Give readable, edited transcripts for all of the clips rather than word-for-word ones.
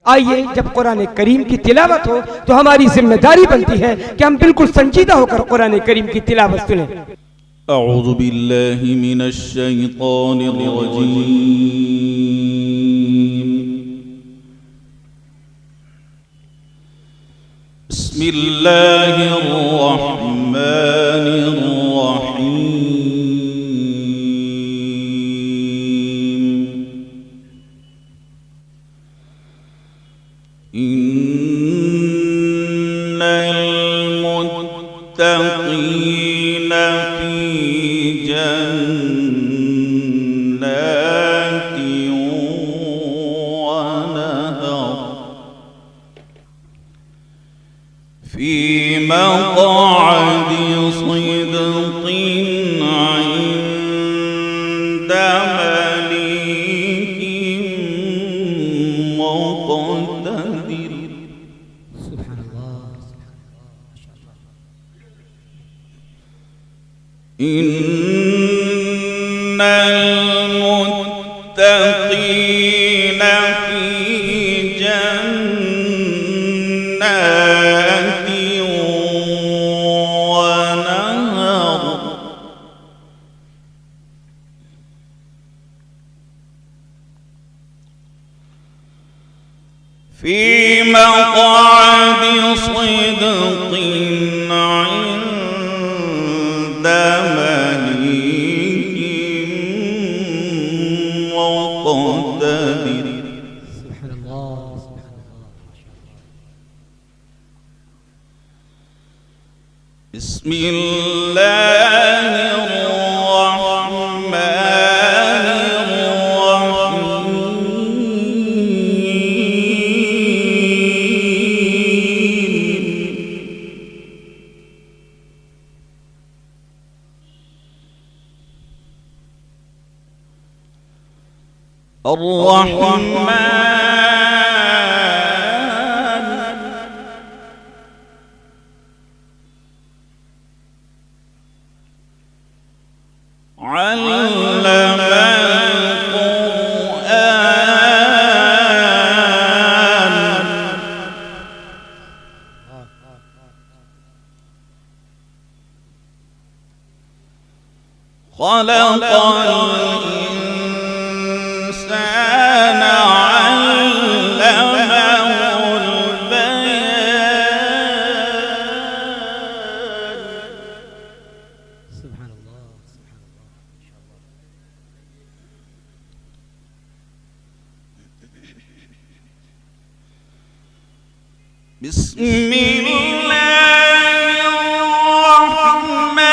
आइए, जब कुरान करीम की तिलावत हो तो हमारी जिम्मेदारी बनती है कि हम बिल्कुल संजीदा होकर कुरान करीम की तिलावत सुने। अऊज़ु बिल्लाहि मिनश शैतानिर रजीम। बिस्मिल्लाहिर रहमानिर रहीम। इन्नल मुत्तक़ीना फी जन्नातिन व नहर फी मक़अदि सिद्क़िन इंद मलीकिन मुक़तदिर। इन्नल मुत्तक़ीना फी जन्नातिन व नहर फी मक़अदि सिद्क़िन इंद मलीकिन मुक़तदिर। बिस्मिल्लाहिर रहमानिर خلق الإنسان علمه البيان. سبحان الله سبحان الله ما شاء الله. بسم الله الرحمن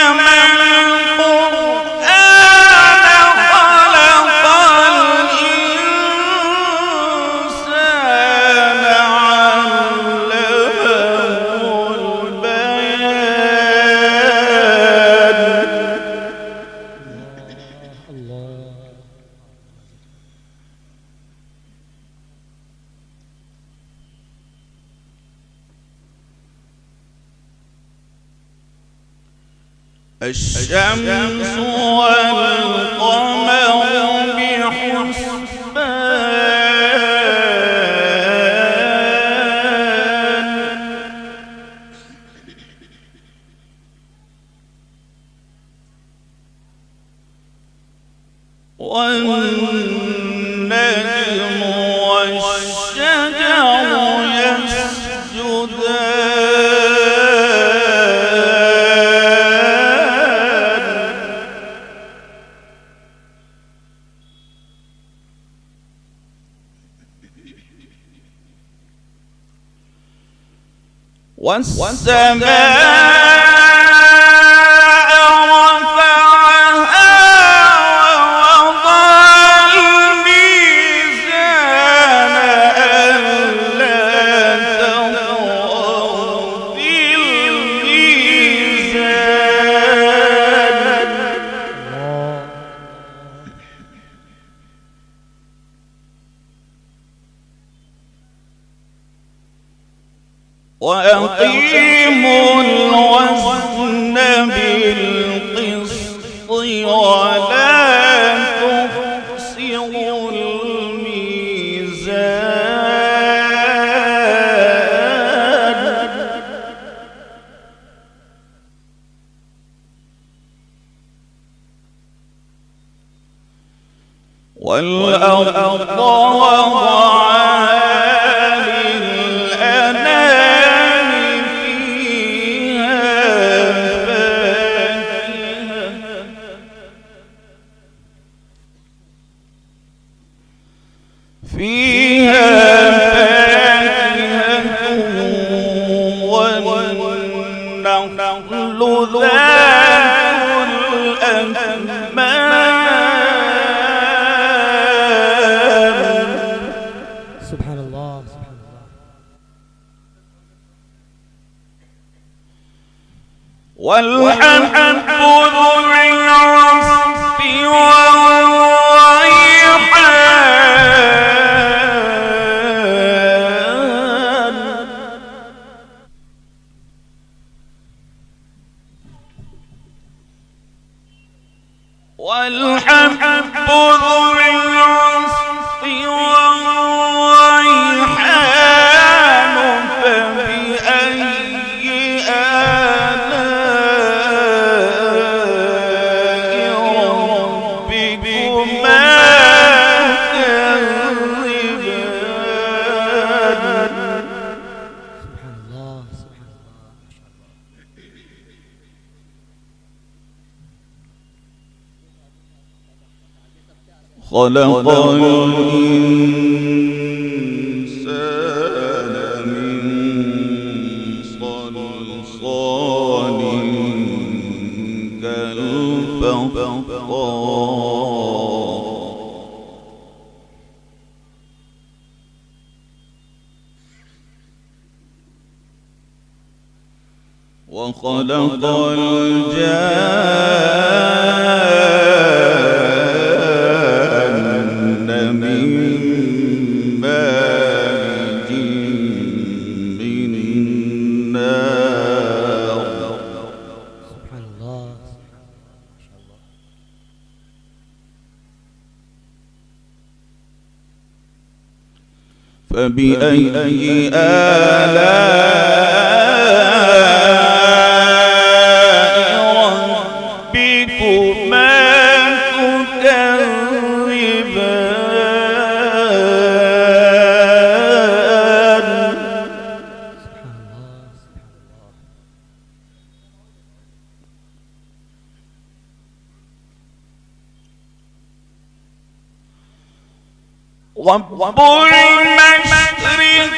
علم القرآن خلق الإنسان علمه البيان. الله الشمس والقمر بحسبان والنجم والشجر يسجدان والسماء رفعها ووضع الميزان وأقيموا الوزن بالقسط ولا تخسروا الميزان والأرض وضعها سبحان الله سبحان الله. والحب ذو العصف والريحان والحب ذو العصف والريحان فبأي آلاء ربكما تكذبان سبحان الله سبحان الله ما شاء الله. خلق الإنسان من صلصال كالفخار وخلق الجان من مارج من نار سبحان الله سبحان الله ما شاء الله. فبأي آلاء ربكما تكذبان سبحان الله سبحان الله. رب المشرقين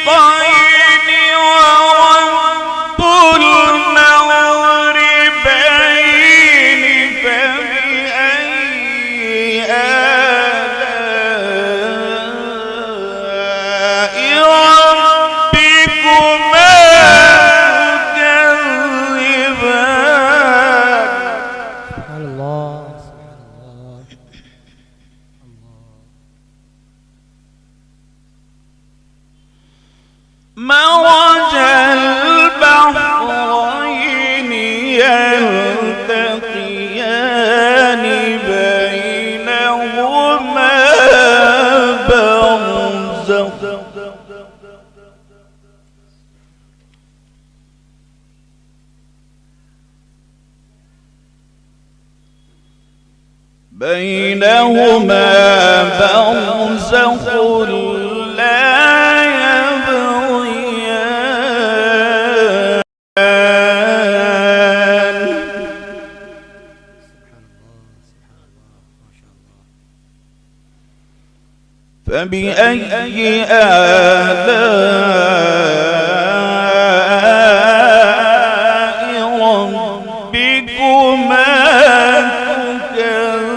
ورب المغربين فبأي آلاء ربكما تكذبان سبحان الله سبحان الله. مرج البحرين يلتقيان بينهما برزخ لا فبأي آلاء ربكما تكذبان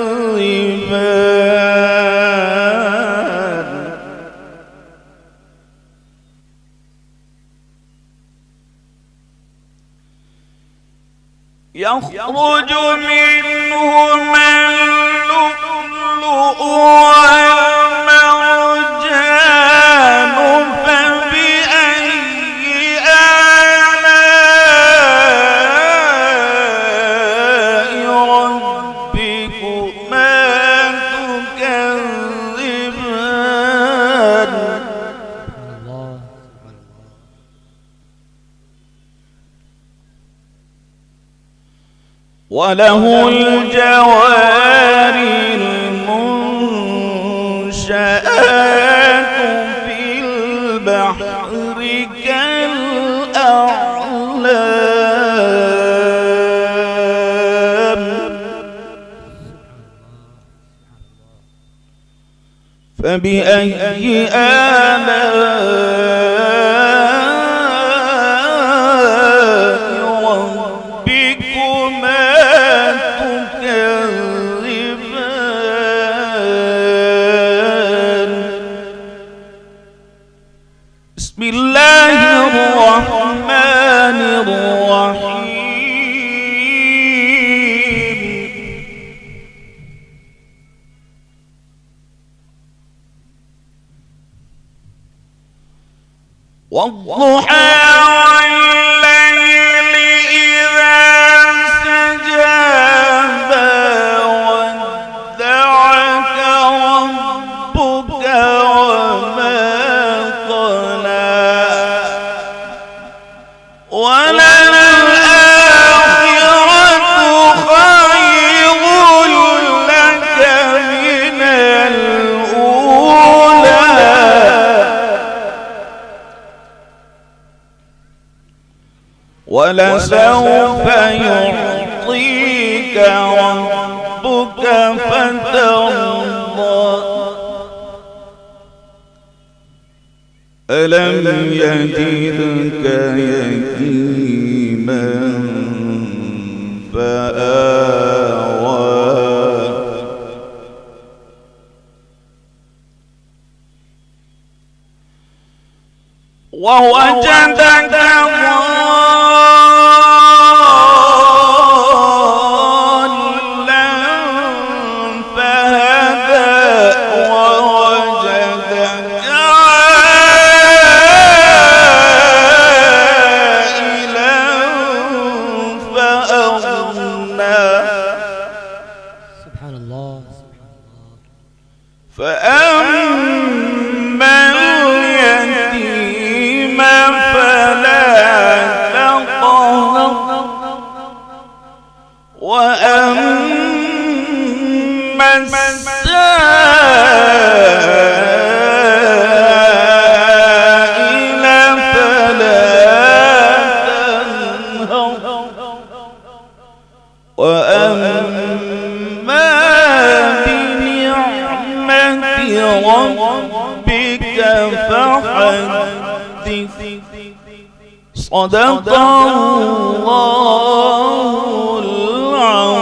يخرج منهما اللؤلؤ والمرجان فبأي وله الجوار المنشآت في البحر كالأعلام فبأي آلاء ربكما تكذبان بسم الله الرحمن الرحيم والضحى والليل إذا سجى ما ودعك ربك وما قلى وللآخرة خير لك من الأولى ولسوف يعطيك ربك فترضى ألم يجدك يتيما فآوى ووجدك فأما اليتيم فلا تقهر وأما السائل فلا تنهر وأما ربك فحدث صدق الله العظيم.